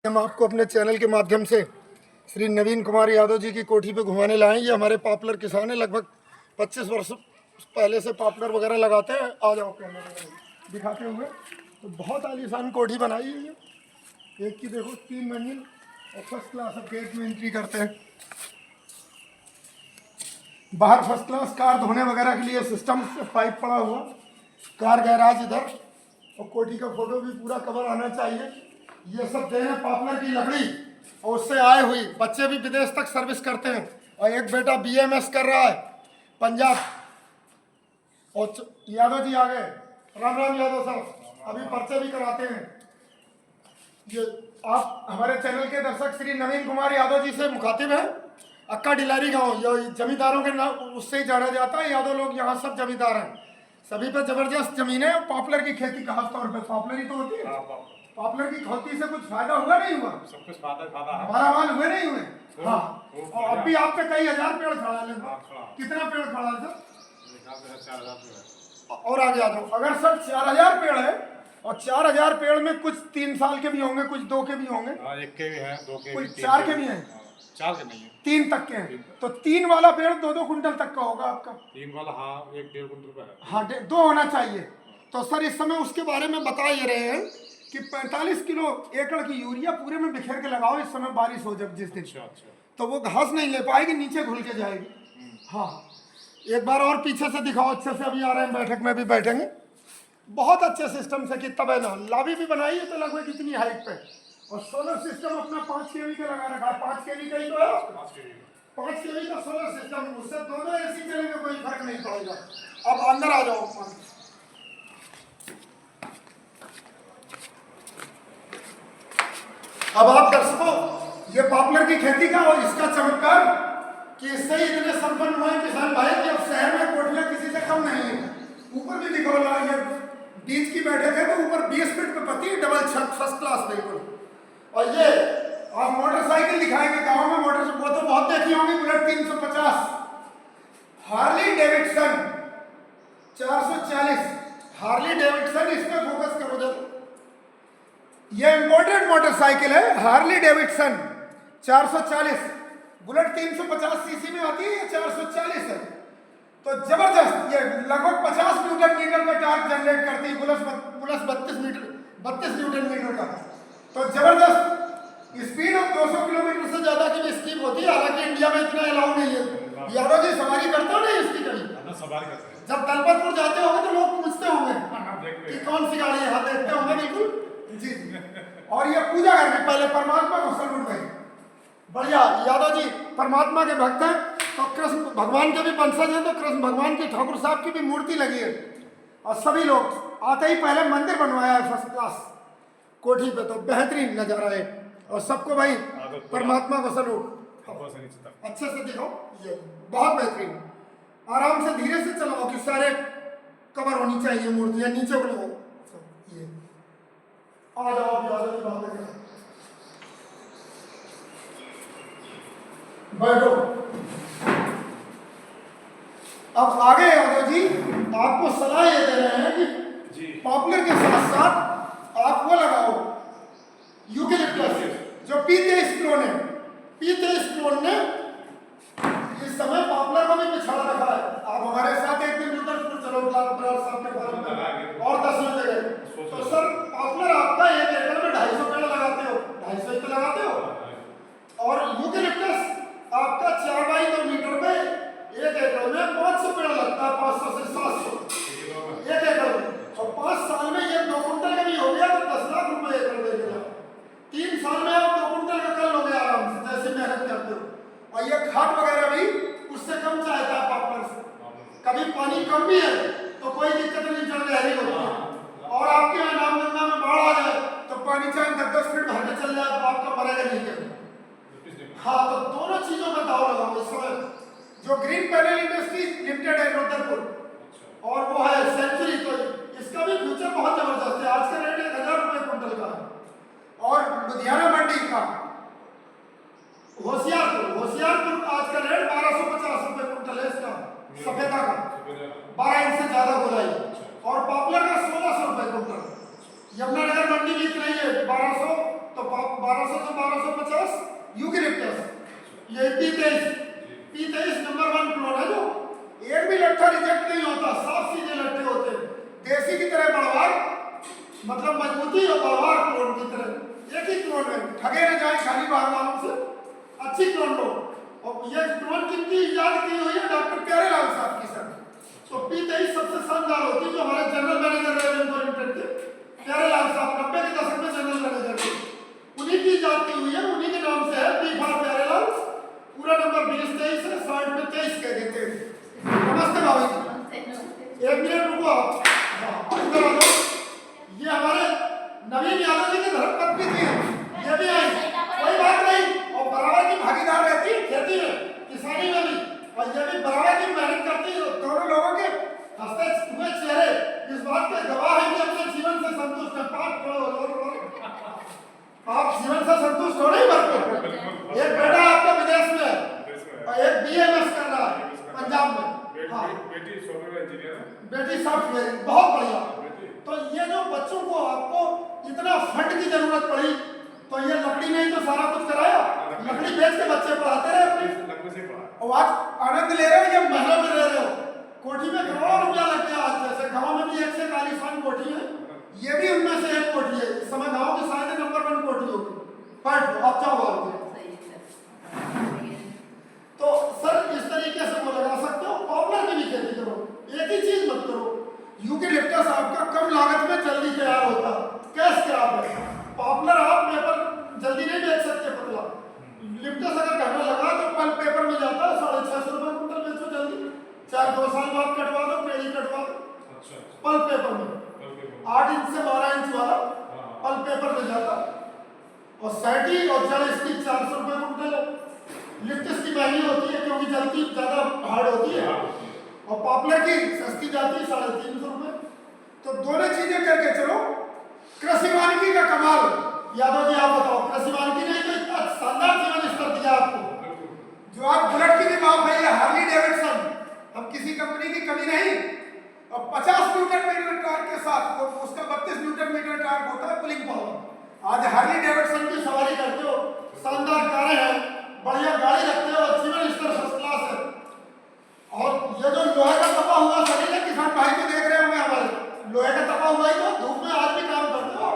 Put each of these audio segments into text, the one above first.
हम आपको अपने चैनल के माध्यम से श्री नवीन कुमार यादव जी की कोठी पे घुमाने लाए। ये हमारे पॉपुलर किसान है, लगभग 25 वर्ष पहले से पॉपुलर वगैरह लगाते हैं। आ जाओ कैमरे में दिखाते हुए। तो बहुत आलीशान कोठी बनाई है ये। एक की देखो 3 मंजिल और फर्स्ट क्लास। अब गेट में एंट्री करते हैं। बाहर फर्स्ट क्लास कार धोने वगैरह के लिए सिस्टम, पाइप पड़ा हुआ, कार गैराज इधर, और कोठी का फोटो भी पूरा कवर आना चाहिए। ये सब जो है पॉपुलर की लकड़ी और उससे आए हुई। बच्चे भी विदेश तक सर्विस करते हैं और एक बेटा BMS कर रहा है पंजाब। और यादव जी आ गए। राम राम यादव साहब, अभी पर्चे भी कराते हैं। ये आप हमारे चैनल के दर्शक श्री नवीन कुमार यादव जी से मुखातिब हैं। अक्का डिलारी गांव, ये जमींदारों के नाम उससे ही जाना जाता है। यादव लोग यहाँ सब जमींदार हैं, सभी पे जबरदस्त जमीनें। पॉपुलर की खेती खास तौर पे पॉपुलर ही तो होती है। पॉपुलर की खेती से कुछ फायदा हुआ नहीं हुआ? सब कुछ फायदा है। हमारा माल हुए नहीं हुए? हाँ। और अब भी आप पे कई हजार पेड़ खड़ा है। कितना पेड़ खड़ा है सर? और आगे आ जाओ। अगर सर 4000 पेड़ है और 4000 पेड़ में कुछ 3 साल के भी होंगे, कुछ 2 के भी होंगे, एक के भी हैं, 2 के भी, कुछ 4 के भी हैं, 4 के नहीं है, 3 तक के हैं। तो 3 वाला पेड़ 2-2 कुंटल तक का होगा आपका। 3 वाला हाँ 1-1.5 कुंटल का है। हाँ 2 होना चाहिए। तो सर इस समय उसके बारे में बता ये रहे हैं कि 45 किलो एकड़ की यूरिया पूरे में बिखेर के लगाओ। इस समय बारिश हो जब जिस दिन, तो वो घास नहीं ले पाएगी, नीचे घुल के जाएगी। हाँ एक बार और पीछे से दिखाओ अच्छे से। अभी आ रहे हैं, बैठक में भी बैठेंगे। बहुत अच्छे सिस्टम से कि तब है ना लाभी भी बनाई है, तो लगभग इतनी हाइट पे। और सोलर सिस्टम अपना 5 kV का लगा रखा है। 5 kV का ही तो है, 5 kV का सोलर सिस्टम। उससे दोनों AC चलेंगे, कोई फर्क नहीं पड़ेगा। अब अंदर आ जाओ। अब आप दर्शकों, ये पॉपुलर की खेती का और इसका चमत्कार कि इससे ही इतने संपन्न हुए किसान भाई कि अब शहर में कोठियां किसी से कम नहीं है। ऊपर भी दिखो ना, ये बीच की बैठक है तो ऊपर 20 फीट पे पति, डबल छत, फर्स्ट क्लास बिल्कुल। और ये आप मोटरसाइकिल दिखाएंगे गांव में, मोटर वो तो बहुत देखी होंगी, bullet 350, Harley Davidson 440, Harley Davidson. इस पे फोकस करो जब। ये इंपोर्टेड मोटरसाइकिल है, हार्ली डेविडसन 440। बुलेट 350 सीसी में आती है, ये 440 है। तो जबरदस्त, ये लगभग 50 न्यूटन मीटर का टॉर्क जनरेट करती है, प्लस 32 न्यूटन मीटर का। तो जबरदस्त स्पीड ऑफ 200 किलोमीटर से ज्यादा की भी स्पीड होती है। हालांकि इंडिया में इतना अलाउ नहीं है। यादव जी सवारी करते हो नहीं इसकी कभी? सवारी करते हैं। जब दलपतपुर जाते होंगे तो लोग पूछते होंगे कि कौन सी गाड़ी है। हाँ देखते होंगे बिल्कुल जी। और ये पूजा करके पहले परमात्मा को सलूट गए। बढ़िया। यादव जी परमात्मा के भक्त हैं, तो कृष्ण भगवान के भी वंशज हैं, तो कृष्ण भगवान की ठाकुर साहब की भी मूर्ति लगी है। और सभी लोग आते ही पहले मंदिर बनवाया है फर्स्ट क्लास कोठी पे। तो बेहतरीन नजारा है। और सबको भाई परमात्मा को सलूट। अच्छे से दिखाओ, ये बहुत बेहतरीन। आराम से धीरे से चलाओ कि सारे कवर होनी चाहिए मूर्ति, या नीचे को लगाओ। ये आ जाओ बैठो। अब आगे यादव जी आपको सलाह ये दे रहे हैं कि पॉपुलर के साथ साथ आप वो लगाओ यूकेलिप्टस, जो P23 क्लोन है। P23 क्लोन ने इस समय पॉपुलर को भी पिछड़ा रखा है। आप हमारे साथ एक दिन रुद्रपुर चलो, साहब के बारे में और 10 जगह। तो सर पॉपुलर आपका 1 एकड़ में 250 पेड़ लगाते हो, 250 पे लगाते हो। और यूकेलिप्टस आपका 4 बाई 2 मीटर में 1 एकड़ में 500 पेड़ लगता है, 500 से 700 1 एकड़ में। और 5 साल में ये 2 कुंटल का भी हो गया तो 10 लाख रुपए एकड़ दे देगा। 3 साल में आप 2 कुंटल का कर लोगे आराम से, जैसे मेहनत करते हो। और ये खाद वगैरह भी उससे कम चाहता है पॉपुलर से। कभी पानी कम भी है तो कोई दिक्कत नहीं, जल गहरी होती है। और आपके यहाँ नामगंगा में बाढ़ आ जाए तो पानी चाहे 10-10 फीट भर के चल जाए तो आपका मरेगा नहीं करेगा। हाँ, तो दोनों चीजों में दाव लगाओ इस समय। जो ग्रीन पैनल इंडस्ट्री लिमिटेड है रुद्रपुर, और वो है सेंचुरी, तो इसका भी फ्यूचर बहुत जबरदस्त है। आज का रेट 1000 रुपए कुंटल का है। और लुधियाना मंडी का होशियारपुर आज का रेट 1250 रुपए कुंटल है इसका, सफेदा का 12 इंच से ज्यादा गोलाई। और पॉपुलर का 1600 रुपए कुंटल। यमुनानगर मंडी भी इतना ही है, 1200, तो 1200 से 1250 यूकेलिप्टस। ये P23 नंबर 1 क्लोन है जो एक भी लट्ठा रिजेक्ट नहीं होता, साफ सीधे लट्ठे होते हैं, देसी की तरह बढ़वार, मतलब मजबूती और बढ़वार क्लोन की तरह एक ही क्लोन है, ठगे न जाए खाली बागवानों से, अच्छी क्लोन लो। और ये क्लोन कितनी इजाद की हुई है डॉक्टर प्यारेलाल साहब की सर। तो P23 सबसे शानदार होती है, जो हमारे जनरल मैनेजर रहे रेवेन्यू लिमिटेड के प्यारेलाल साहब 90 के दशक में जनरल मैनेजर थे, उन्हीं की इजाद की हुई है, उन्हीं के नाम से है P फॉर प्यारेलाल, पूरा नंबर 2023 है, शॉर्ट में 23 कह देते हैं। नमस्ते भाभी जी, एक मिनट रुको आप, इधर आ जाओ। ये हमारे नवीन यादव जी की धर्मपत्नी थी, ये भी आई, कोई बात नहीं, और बराबर की भागीदार रहती है खेती में, किसानी में भी, और ये भी बराबर की मेहनत करती है। दोनों लोगों के हंसते हुए चेहरे इस बात के गवाह है कि अपने जीवन से संतुष्ट है। आप जीवन से संतुष्ट हो नहीं बरते? एक बेटा आपका विदेश में है और एक BMS कर रहा है पंजाब में, हाँ, बेटी सॉफ्टवेयर इंजीनियर है, बेटी सॉफ्टवेयर, बहुत बढ़िया। तो ये जो बच्चों को आपको इतना फंड की जरूरत पड़ी, तो ये लकड़ी नहीं तो सारा कुछ कराया, लकड़ी बेच के बच्चे पढ़ाते रहे अपने, और आज आनंद ले रहे हो, ये महलों में रह रहे हो, कोठी में करोड़ों रुपया लग गया। आज जैसे गाँव में भी 1 से 40 कोठी है, ये भी उनमें से एक कोठी है, इस समय गाँव की शायद नंबर 1 कोठी होगी, पढ़ आप चाहो। तो सर इस तरीके से वो लगा सकते हो, पॉपुलर की भी खेती करो, एक ही चीज मत करो। यूकेलिप्टस आपका कम लागत में जल्दी तैयार होता, कैश क्रॉप है, पॉपुलर आप पेपर जल्दी नहीं बेच सकते पतला, लिप्टस अगर घर में लगा तो पल्प पेपर में जाता है 650 रुपए कुंटल, बेचो जल्दी, चाहे 2 साल बाद कटवा दो, पेड़ी कटवा दो, पल्प पेपर में 8 इंच से 12 इंच वाला पल्प पेपर में जाता, और सैटी और जड़ इसकी 400 रुपए कुंटल। लिप्टस की महंगी होती है क्योंकि जल्दी ज्यादा हार्ड होती है, और पॉपुलर की सस्ती जाती है 350 रुपए। तो दोनों चीजें करके चलो। कृषि वानिकी का कमाल, यादव जी आप बताओ, कृषि वानिकी ने तो इतना शानदार जीवन स्तर दिया आपको, जो आप बुलेट की भी माप है, ये हार्ली डेविडसन, हम किसी कंपनी की कमी नहीं, और 50 न्यूटन मीटर टॉर्क के साथ, तो उसका 32 न्यूटन मीटर टॉर्क होता है पुलिंग पावर। आज हार्ली डेविडसन की सवारी करते हो, शानदार कारें हैं, बढ़िया गाड़ी रखते हो, जीवन स्तर फर्स्ट क्लास है। और ये जो लोहे का तपा हुआ शरीर है, किसान भाई को देख रहे होंगे हमारे, लोहे का तपा हुआ ही तो धूप में आज भी काम करते हो,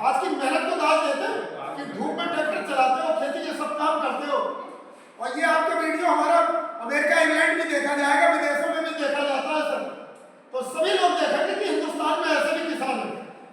आज की मेहनत को दाद देते हो कि धूप में ट्रैक्टर चलाते हो, खेती के सब काम करते हो। और ये आपका वीडियो हमारा अमेरिका इंग्लैंड में देखा जाएगा, विदेशों में भी देखा जाता है सर, तो सभी लोग देखेंगे कि हिंदुस्तान में ऐसे भी किसान है।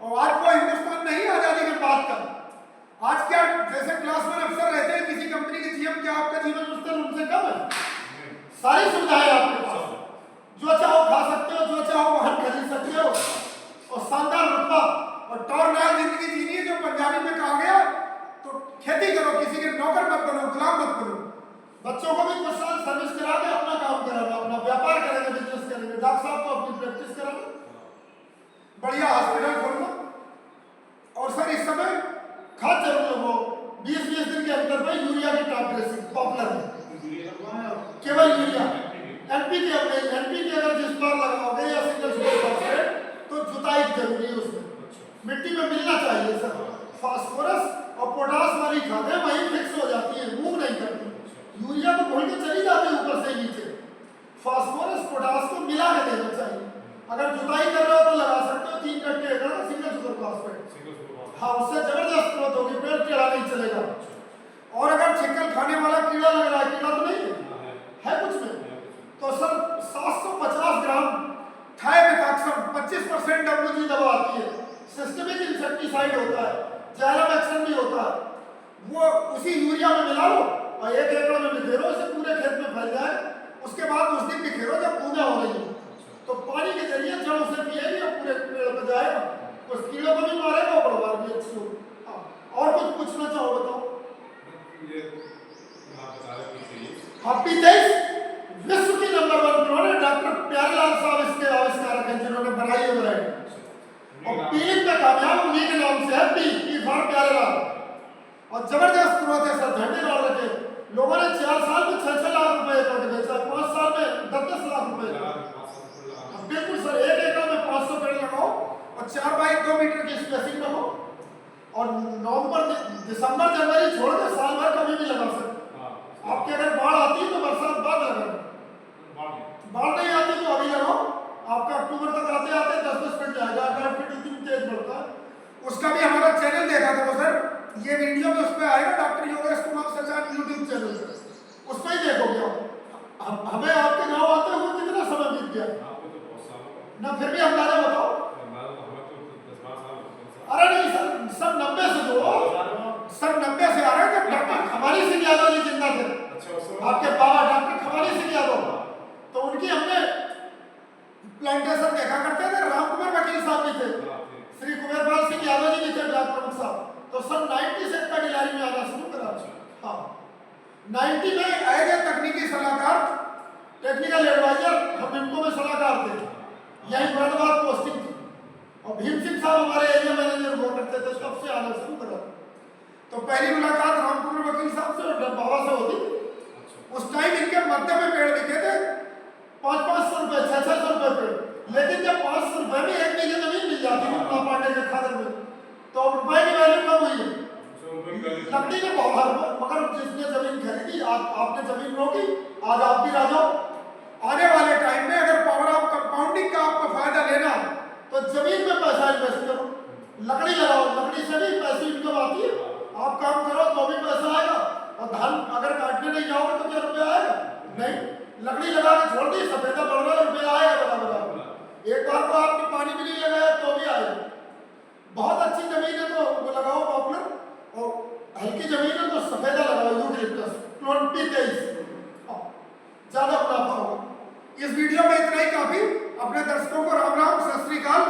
और आज को हिंदुस्तान नहीं आजादी के बाद का, आज क्या जैसे क्लास 1 अफसर रहते हैं किसी कंपनी के GM, क्या आपका जीवन स्तर उनसे कम है? सारी सुविधाएं आपके पास, जो चाहो खा सकते हो, जो चाहो वाहन खरीद सकते हो, और शानदार रुतबा और टॉर्नाल जिंदगी जीनी है, जो पंजाबी में कहा गया। तो खेती करो, किसी के नौकर मत बनो, गुलाम मत बनो, बच्चों को भी कुछ साल सर्विस करा के अपना काम कराना, अपना व्यापार करेंगे, बिजनेस करेंगे, डॉक्टर साहब को अपनी प्रैक्टिस कराना, बढ़िया हॉस्पिटल खोलना। और सर इस समय खाद जरूर हो, 20-20 दिन के अंतर में यूरिया की टॉप ड्रेसिंग पॉपुलर है, केवल यूरिया, NPK अगर जिस बार लगाओगे या सिंगल सुपर फॉस्फेट, तो जुताई जरूरी है, उसमें मिट्टी में मिलना चाहिए सर। फास्फोरस और पोटास वाली खादें वहीं फिक्स हो जाती है, मूव नहीं करती, यूरिया तो घुल के चली जाती है ऊपर से नीचे, फास्फोरस पोटास को मिला के देना चाहिए। अगर जुताई कर रहे हो तो लगा सकते हो 3 कट्टे एकड़ का सिंगल सुपर फॉस्फेट, हाँ, उससे जबरदस्त ग्रोथ होगी, पेड़ टेढ़ा नहीं चलेगा। और अगर छिक्कल खाने वाला कीड़ा लग रहा है, कीड़ा तो नहीं है कुछ में, तो सर 750 ग्राम थायमेथाक्सम 25% WG दवा आती है, सिस्टमिक इंसेक्टिसाइड होता है, जाइलम एक्शन भी होता है, वो उसी यूरिया में मिला लो और 1 एकड़ में बिखेरो, इसे पूरे खेत में फैल जाए। उसके बाद उस दिन बिखेरो जब बूंदा हो रही है, तो पानी के जरिए जड़ उसे पिएगी और पूरे पेड़ पर जाएगा, उस कीड़ों को भी मारेगा और बढ़वा भी अच्छी होगी। और कुछ पूछना चाहो बताओ? P23 विश्व की नंबर 1 क्लोन है, डॉक्टर प्यारेलाल साहब इसके आविष्कारक हैं, जिन्होंने बनाई है वैरायटी, और पीलिंग में कामयाब उन्हीं के नाम से है, P फॉर प्यारेलाल। और जबरदस्त ग्रोथ है सर, झंडे डाल रखे, लोगों ने 4 साल में 6-6 लाख रुपए एकड़ बेचा, 5 साल में 10-10 लाख रुपए। बिल्कुल सर, 1 एकड़ में 500 पेड़ लगाओ और 4 बाई 2 मीटर की स्पेसिंग रखो, और नवंबर दिसंबर जनवरी छोड़ के साल भर कभी भी लगा सकते। हाँ। आपके अगर बाढ़ आती है तो बरसात बाद लगाना, बाढ़ नहीं आती तो अभी लगाओ। आपका अक्टूबर तक आते आते 10-10 फीट जाएगा, 8 फीट इतनी तेज बढ़ता है। उसका भी हमारा चैनल देखा था सर, ये वीडियो भी उस पर आएगा, doctor Yogesh Kumar Sachan YouTube channel पर, उस पर ही देखोगे आप। हमें आपके गांव आते हुए कितना समय बीत गया ना, फिर भी अंदाजा बताओ। अरे नहीं सर, सब 90 से जो सब 90 से आ रहे हैं, जब डॉक्टर खमारी सिंह यादव जी जिंदा थे, आपके बाबा डॉक्टर खमारी सिंह यादव, तो उनकी हमने प्लांटेशन देखा करते थे। राम कुमार वकील साहब भी थे, श्री कुबेरपाल सिंह यादव जी भी थे ब्लॉक प्रमुख साहब। तो सन 90 से कटिलारी में आना शुरू करा। हाँ, 90 में आए गए तकनीकी सलाहकार, टेक्निकल एडवाइजर, हम इनको में सलाहकार थे, यही मुरादाबाद पोस्टिंग थी। और भीम सिंह साहब हमारे एरिया मैनेजर हुआ करते थे, तब से आना शुरू करा। तो पहली मुलाकात राम कुमार वकील साहब से और बाबा से होती। उस टाइम इनके मध्य में पेड़ दिखे थे 500-500 रुपए, 600 रुपए पेड़। लेकिन जब 500 रुपए में 1 बीघे जमीन मिल जाती है ना पांडे के खादर में, तो अब रुपए की वैल्यू कम हुई है। लकड़ी के बहुत, मगर जिसने जमीन खरीदी, आपने जमीन रोकी, आज आप भी राजा। आने वाले टाइम में अगर पावर ऑफ कंपाउंडिंग का आपको फायदा लेना तो जमीन में पैसा इन्वेस्ट करो, लकड़ी लगाओ, लकड़ी से भी पैसे इनकम आती है। आप काम करो तो भी पैसा आएगा, और धान अगर काटने नहीं जाओगे तो क्या रुपया आएगा? नहीं, लकड़ी लगा के छोड़ दी, सफेदा बढ़ रहा है, रुपया आएगा बराबर। एक बार को आपने पानी भी नहीं लगाया तो भी आएगा। बहुत अच्छी जमीन है तो वो लगाओ पॉपुलर, और हल्की जमीन है तो सफेदा लगाओ यूकेलिप्टस 2023, ज्यादा मुनाफा होगा। इस वीडियो में इतना ही काफी। अपने दर्शकों को राम राम, सत श्री अकाल।